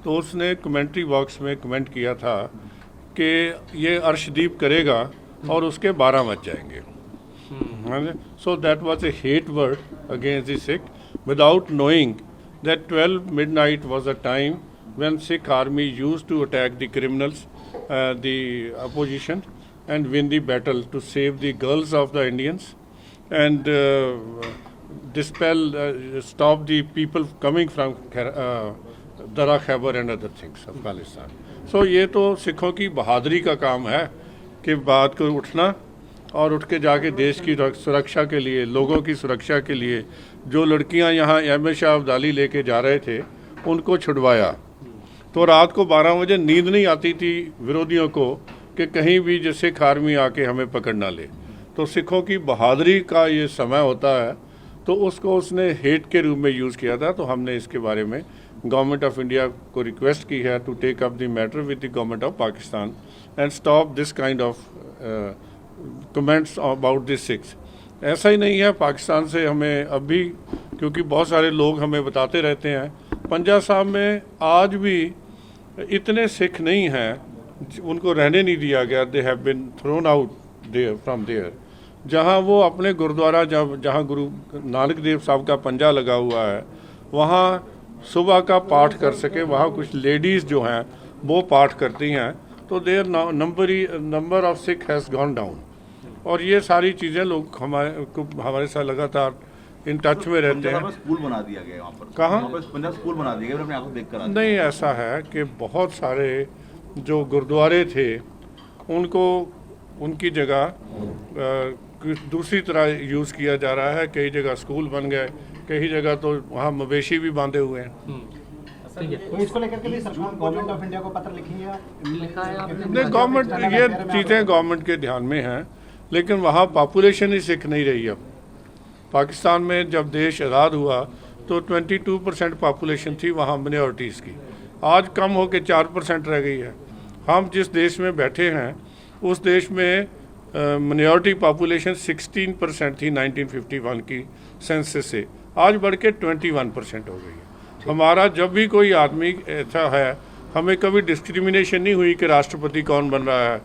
तो उसने commentary box में कमेंट किया था कि ये अर्शदीप करेगा और उसके 12 बज जाएंगे। So that was a hate word against the Sikh without knowing that 12 midnight was a time when Sikh army used to attack the criminals, the opposition, and win the battle to save the girls of the Indians and stop the people coming from Dara Khyber and other things of Khalistan. So ये तो सिखों की बहादुरी का काम है कि बात को उठना और उठ के जाके देश की सुरक्षा के लिए, लोगों की सुरक्षा के लिए जो लड़कियां यहाँ अहमद शाह अब्दाली लेके जा रहे थे उनको छुड़वाया। तो रात को 12 बजे नींद नहीं आती थी विरोधियों को कि कहीं भी जो सिख आर्मी आके हमें पकड़ ना ले। तो सिखों की बहादुरी का ये समय होता है, तो उसको उसने हेट के रूप में यूज़ किया था। तो हमने इसके बारे में गवर्नमेंट ऑफ इंडिया को रिक्वेस्ट की है to take up the matter with the government of Pakistan and stop this kind of comments about this Sikhs. ऐसा ही नहीं है, पाकिस्तान से हमें अभी, क्योंकि बहुत सारे लोग हमें बताते रहते हैं, पंजा साहब में आज भी इतने सिख नहीं हैं, उनको रहने नहीं दिया गया। They have been thrown out there from there, जहाँ वो अपने गुरुद्वारा जहाँ गुरु नानक देव साहब का पंजा लगा हुआ है वहाँ सुबह का पाठ कर सके। वहाँ कुछ लेडीज़ जो हैं वो पाठ करती हैं, तो their number of Sikh has gone down. और ये सारी चीज़ें लोग हमारे साथ लगातार इन टच में रहते हैं। स्कूल बना दिया गया वहाँ पर, कहाँ पंजाब स्कूल बना दिया गया, अपने आप को देख कर नहीं, ऐसा है कि बहुत सारे जो गुरुद्वारे थे उनको उनकी जगह दूसरी तरह यूज़ किया जा रहा है। कई जगह स्कूल बन गए, कई जगह तो वहाँ मवेशी भी बांधे हुए हैं। तो इसको लेकर के लिए सरकार गवर्नमेंट ऑफ इंडिया को पत्र लिखेंगे आप? लिखा है आपने? नहीं, गवर्नमेंट ये चीज़ें गवर्नमेंट के ध्यान में हैं, लेकिन वहाँ पॉपुलेशन ही सिख नहीं रही। अब पाकिस्तान में जब देश आज़ाद हुआ तो 22% पॉपुलेशन थी वहाँ माइनॉरिटीज़ की, आज कम होकर 4% रह गई है। हम जिस देश में बैठे हैं उस देश में माइनॉरिटी पॉपुलेशन 16% थी 1951 की सेंसस से, आज बढ़ के 21% हो गई है। हमारा जब भी कोई आदमी ऐसा है, हमें कभी डिस्क्रिमिनेशन नहीं हुई कि राष्ट्रपति कौन बन रहा है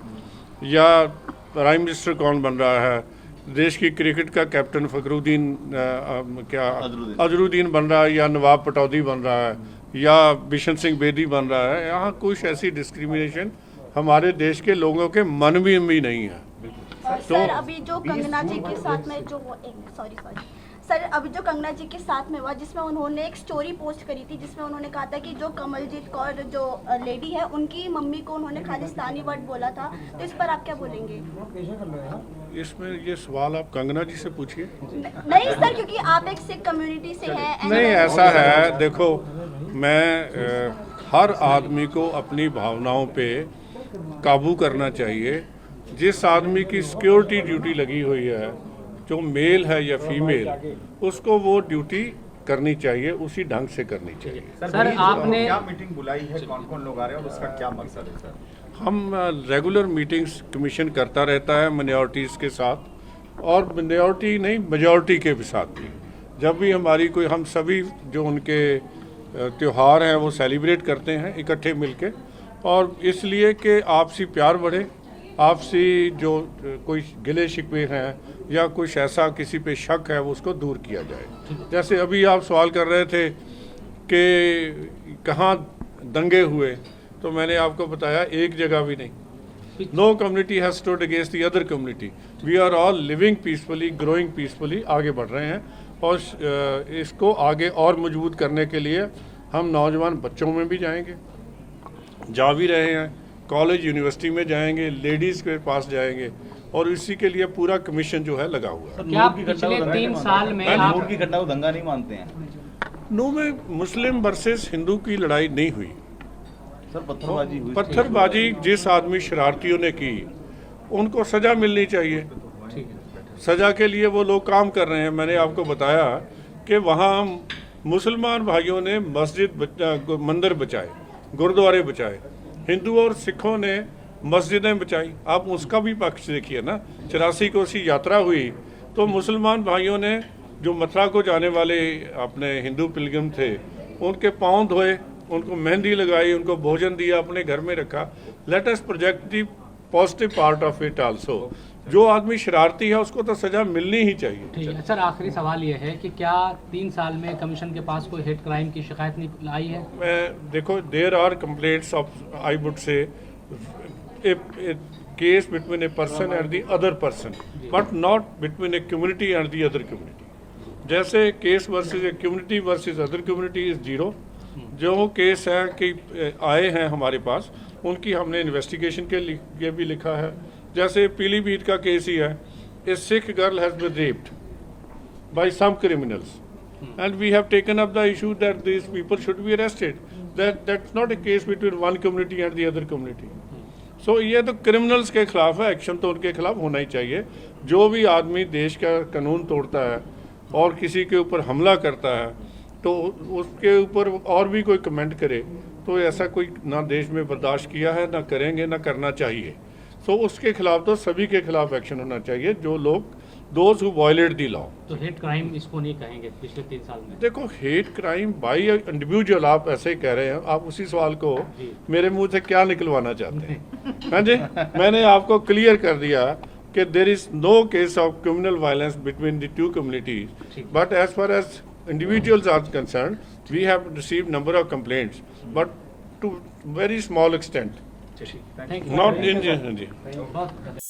या प्राइम मिनिस्टर कौन बन रहा है। देश की क्रिकेट का कैप्टन फखरुद्दीन अजरुद्दीन बन रहा है या नवाब पटौदी बन रहा है या बिशन सिंह बेदी बन रहा है। यहाँ कुछ ऐसी डिस्क्रिमिनेशन हमारे देश के लोगों के मन में भी नहीं है। सर अभी जो कंगना जी के साथ में जो सर अभी जो कंगना जी के साथ में हुआ, जिसमें उन्होंने एक स्टोरी पोस्ट करी थी जिसमें उन्होंने कहा था कि जो कमलजीत कौर जो लेडी है उनकी मम्मी को उन्होंने खालिस्तानी वर्ड बोला था, तो इस पर आप क्या बोलेंगे? इसमें ये सवाल आप कंगना जी से पूछिए। नहीं सर, क्योंकि आप एक सिख कम्युनिटी से हैं। नहीं, ऐसा है, देखो मैं हर आदमी को अपनी भावनाओं पे काबू करना चाहिए। जिस आदमी की सिक्योरिटी ड्यूटी लगी हुई है, जो मेल है या फीमेल, उसको वो ड्यूटी करनी चाहिए, उसी ढंग से करनी चाहिए। सर आपने क्या मीटिंग बुलाई है, कौन कौन लोग आ रहे हैं और उसका क्या मकसद है सर? हम रेगुलर मीटिंग्स कमीशन करता रहता है माइनॉरिटीज़ के साथ, और माइनॉरिटी नहीं मेजॉरिटी के भी साथ भी। जब भी हमारी कोई, हम सभी जो उनके त्यौहार हैं वो सेलिब्रेट करते हैं इकट्ठे मिलके, और इसलिए कि आपसी प्यार बढ़े, आपसी जो कोई गिले शिकवे हैं या कुछ ऐसा किसी पे शक है वो उसको दूर किया जाए। जैसे अभी आप सवाल कर रहे थे कि कहाँ दंगे हुए, तो मैंने आपको बताया एक जगह भी नहीं। No community has stood against the other community, we are all living peacefully, growing peacefully, आगे बढ़ रहे हैं। और इसको आगे और मजबूत करने के लिए हम नौजवान बच्चों में भी जाएंगे, जा भी रहे हैं, कॉलेज यूनिवर्सिटी में जाएंगे, लेडीज़ के पास जाएंगे, और इसी के लिए पूरा कमीशन जो है लगा हुआ है। क्या पिछले 3 साल में नूर की घटना को दंगा नहीं मानते हैं? नू में मुस्लिम वर्सेस हिंदू की लड़ाई नहीं हुई सर, पत्थरबाजी हुई। पत्थरबाजी जिस आदमी शरारतियों ने की उनको सज़ा मिलनी चाहिए। सज़ा के लिए वो लोग काम कर रहे हैं। मैंने आपको बताया कि वहाँ मुसलमान भाइयों ने मंदिर बचाए, गुरुद्वारे बचाए, हिंदू और सिखों ने मस्जिदें बचाई। आप उसका भी पक्ष देखिए ना। 84 कोसी यात्रा हुई तो मुसलमान भाइयों ने जो मथुरा को जाने वाले अपने हिंदू पिलग्रिम थे उनके पाँव धोए, उनको मेहंदी लगाई, उनको भोजन दिया, अपने घर में रखा। Let us project the positive part of it also. जो आदमी शरारती है उसको तो सजा मिलनी ही चाहिए। ठीक है सर, आखिरी सवाल ये है कि क्या 3 साल में कमीशन के पास कोई हेट क्राइम की शिकायत नहीं आई है? मैं देखो, there are complaints of, I would say, case between a person and the other person, but not between a community and the other community. जैसे case versus a community versus other community is zero. जो case है कि आए हैं हमारे पास, उनकी हमने investigation के लिए भी लिखा है। जैसे पीलीभीत का केस ही है, a Sikh girl has been raped by some criminals and we have taken up the issue that these people should be arrested. That's not a case between one community and the other community. So ये तो criminals के खिलाफ है, action तो उनके खिलाफ होना ही चाहिए। जो भी आदमी देश का कानून तोड़ता है और किसी के ऊपर हमला करता है तो उसके ऊपर और भी कोई कमेंट करे तो ऐसा कोई ना देश में बर्दाश्त किया है, ना करेंगे, ना करना चाहिए। सो उसके खिलाफ तो सभी के खिलाफ एक्शन होना चाहिए, जो लोग those who violate the law. तो हेट क्राइम इसको नहीं कहेंगे पिछले 3 साल में? देखो, हेट क्राइम बाई इंडिविजुअल आप ऐसे ही कह रहे हैं, आप उसी सवाल को मेरे मुंह से क्या निकलवाना चाहते हैं? हाँ जी, मैंने आपको क्लियर कर दिया कि there is no case of criminal violence between the two communities, but as far as individuals are concerned, we have received number of complaints, but to very small extent, Thank you. not in.